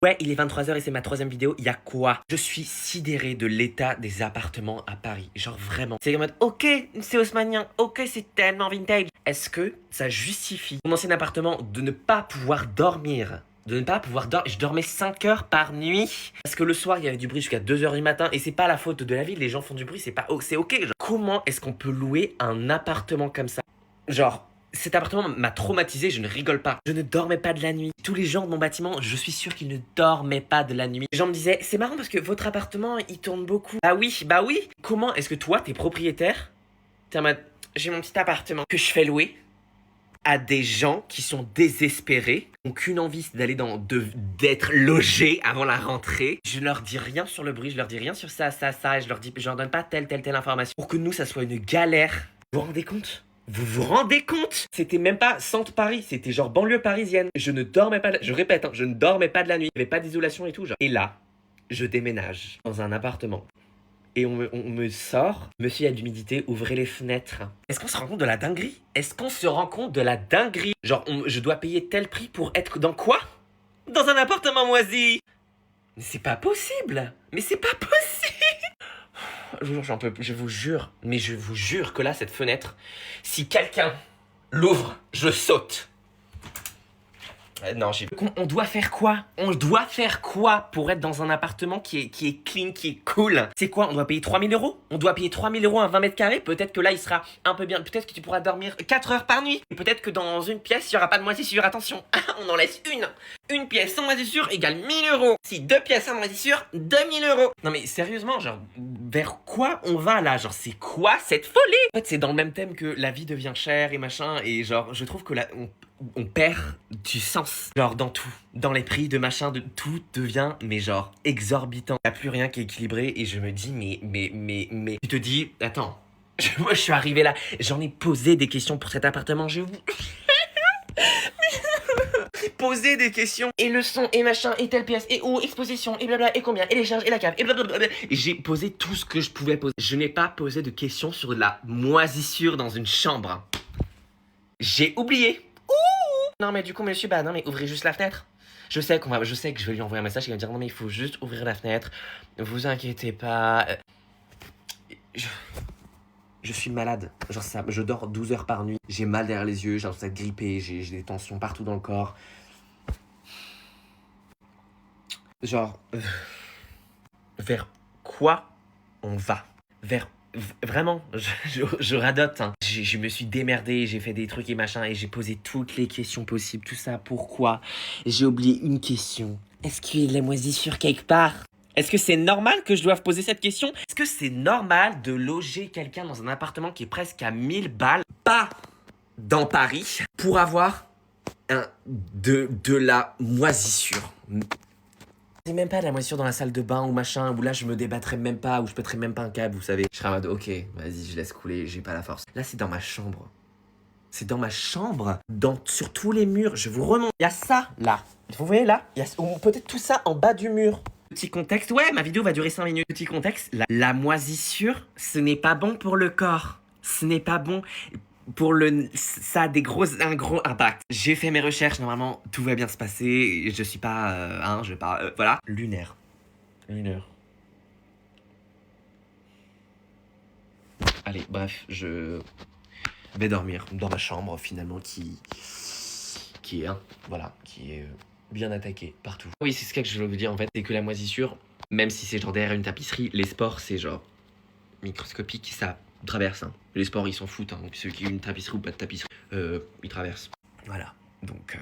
Ouais, il est 23h et c'est ma 3e vidéo, il y a quoi? Je suis sidéré de l'état des appartements à Paris, genre vraiment. C'est en mode, ok, c'est haussmannien, ok, c'est tellement vintage. Est-ce que ça justifie mon ancien appartement de ne pas pouvoir dormir? De ne pas pouvoir dormir. Je dormais 5 heures par nuit. Parce que le soir, il y avait du bruit jusqu'à 2h du matin. Et c'est pas la faute de la ville. Les gens font du bruit, c'est pas... c'est ok. Genre, comment est-ce qu'on peut louer un appartement comme ça? Genre, cet appartement m'a traumatisé, je ne rigole pas. Je ne dormais pas de la nuit. Tous les gens de mon bâtiment, je suis sûr qu'ils ne dormaient pas de la nuit. Les gens me disaient, c'est marrant parce que votre appartement, il tourne beaucoup. Bah oui, bah oui. Comment est-ce que toi, t'es propriétaire? T'es en mode, j'ai mon petit appartement que je fais louer à des gens qui sont désespérés, n'ont qu'une envie, c'est d'aller d'être logés avant la rentrée. Je leur dis rien sur le bruit, je leur dis rien sur ça, et je leur donne pas telle information. Pour que nous, ça soit une galère. Vous vous rendez compte? Vous vous rendez compte? C'était même pas centre Paris, c'était genre banlieue parisienne. Je ne dormais pas, je répète, hein, je ne dormais pas de la nuit. Il n'y avait pas d'isolation et tout, genre. Et là, je déménage dans un appartement. Et on me sort, monsieur, il y a de l'humidité, ouvrez les fenêtres. Est-ce qu'on se rend compte de la dinguerie? Est-ce qu'on se rend compte de la dinguerie? Genre, je dois payer tel prix pour être dans quoi? Dans un appartement moisi. Mais c'est pas possible. Mais c'est pas possible. J'en peux plus, je vous jure. Mais je vous jure que là, cette fenêtre, si quelqu'un l'ouvre, je saute. Non, on doit faire quoi? On doit faire quoi pour être dans un appartement qui est clean, qui est cool? C'est quoi? On doit payer 3000 euros? On doit payer 3000 euros à 20 mètres carrés? Peut-être que là, il sera un peu bien. Peut-être que tu pourras dormir 4 heures par nuit. Peut-être que dans une pièce, il n'y aura pas de moisissure. Attention, on en laisse une. Une pièce sans moisissure égale 1000 euros. Si 2 pièces sans moisissure, 2000 euros. Non mais sérieusement, genre, vers quoi on va là? Genre, c'est quoi cette folie? En fait, c'est dans le même thème que la vie devient chère et machin. Et genre, je trouve que là, on perd du sens. Genre dans tout. Dans les prix de machin, de tout devient, mais genre, exorbitant. Il n'y a plus rien qui est équilibré et je me dis, mais... Tu te dis, attends, moi je suis arrivé là, j'en ai posé des questions pour cet appartement, je vous... Poser des questions, et le son, et machin, et telle pièce, et où, exposition, et blabla, et combien, et les charges, et la cave, et blablabla. Et j'ai posé tout ce que je pouvais poser. Je n'ai pas posé de questions sur la moisissure dans une chambre. J'ai oublié. Non mais du coup monsieur, bah non mais ouvrez juste la fenêtre. Je sais que je vais lui envoyer un message, il va me dire non mais il faut juste ouvrir la fenêtre. Vous inquiétez pas. Je suis malade. Genre ça, je dors 12 heures par nuit. J'ai mal derrière les yeux, j'ai l'impression d'être grippé, j'ai des tensions partout dans le corps. Genre, vers quoi on va? Vraiment, je radote. Hein. Je me suis démerdé, j'ai fait des trucs et machin, et j'ai posé toutes les questions possibles. Tout ça, pourquoi? J'ai oublié une question. Est-ce qu'il y a de la moisissure quelque part? Est-ce que c'est normal que je doive poser cette question? Est-ce que c'est normal de loger quelqu'un dans un appartement qui est presque à 1000 balles, pas dans Paris, pour avoir de la moisissure? C'est même pas de la moisissure dans la salle de bain ou machin, où là je me débattrais même pas, où je pèterais même pas un câble, vous savez. Je serais en mode, ok, vas-y, je laisse couler, j'ai pas la force. Là, c'est dans ma chambre. C'est dans ma chambre, sur tous les murs, je vous remonte. Il y a ça, là. Vous voyez, là? Il y a peut-être tout ça en bas du mur. Petit contexte, ouais, ma vidéo va durer 5 minutes. Petit contexte, la moisissure, ce n'est pas bon pour le corps. Ce n'est pas bon... ça a un gros impact. J'ai fait mes recherches, normalement tout va bien se passer. Je suis pas, je vais pas, voilà. Lunaire. Allez, bref, je vais dormir dans ma chambre finalement qui est, voilà, qui est bien attaquée partout. Oui, c'est ce que je veux vous dire en fait, c'est que la moisissure, même si c'est genre derrière une tapisserie, les spores c'est genre microscopique, ça traverse. Hein. Les sports, ils s'en foutent. Hein. Donc ceux qui ont une tapisserie ou pas de tapisserie, ils traversent. Voilà. Donc,